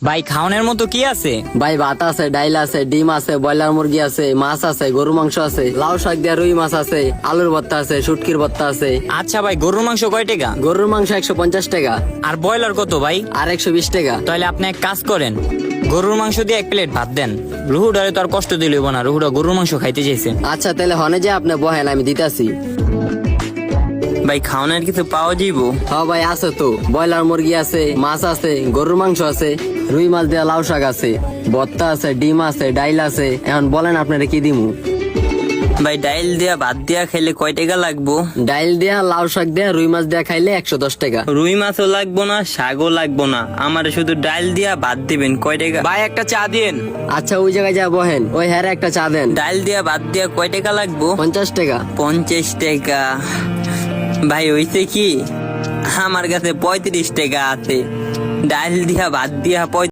ভাই খাওয়ানোর মতো কি আছে? ভাই ভাত আছে, ডাইল আছে, ডিম আছে, ব্রয়লার মুরগি আছে, মাছ আছে, গরু মাংস আছে, লাউ শাক দিয়া রুই মাছ আছে, আলুর ভর্তা আছে, শুটকির ভর্তা আছে। আচ্ছা ভাই, গরুর মাংস কয় টাকা? গরুর মাংস 150 টাকা আর ব্রয়লার কত ভাই? আর 120 টাকা। তাহলে আপনি এক কাজ করেন, গরুর মাংস দিয়ে 1 প্লেট ভাত দেন। রুহুডারে তো আর কষ্ট দিলে হইব না, রুহুডা গরুর মাংস খাইতে চাইছে। আচ্ছা তাহলে হনে যে আপনি বহেন, আমি দিতাছি। ভাই খাওয়ানোর কিছু পাওয়া যাইব? হ্যাঁ ভাই আছে তো, ব্রয়লার মুরগি আছে, মাছ আছে, গরুর মাংস আছে, রুই মাছ দিয়া লাউ শাক আছে, ভর্তা আছে, ডিম আছে, ডাইল আছে। এখন বলেন আপনারা কি দিমু? ভাই ডাইল দিয়া ভাত দিয়া খাইলে কয় টাকা লাগবো? ডাইল দিয়া লাউ শাক দিয়া রুই মাছ দিয়া খাইলে 110 টাকা। রুই মাছও লাগবো না, শাকও লাগবো না, আমার শুধু ডাইল দিয়া ভাত দিবেন। কয় টাকা? ভাই একটা চা দিন। আচ্ছা ওই জায়গায় যা বহেন, ওই হ্যাঁ একটা চা দেন। ডাইল দিয়া ভাত দিয়া কয় টাকা লাগবো? 50 টাকা। 50 টাকা? ভাই হইছে কি, আমার কাছে 35 টাকা আছে। ডাইল দিয়া ভাত দিয়া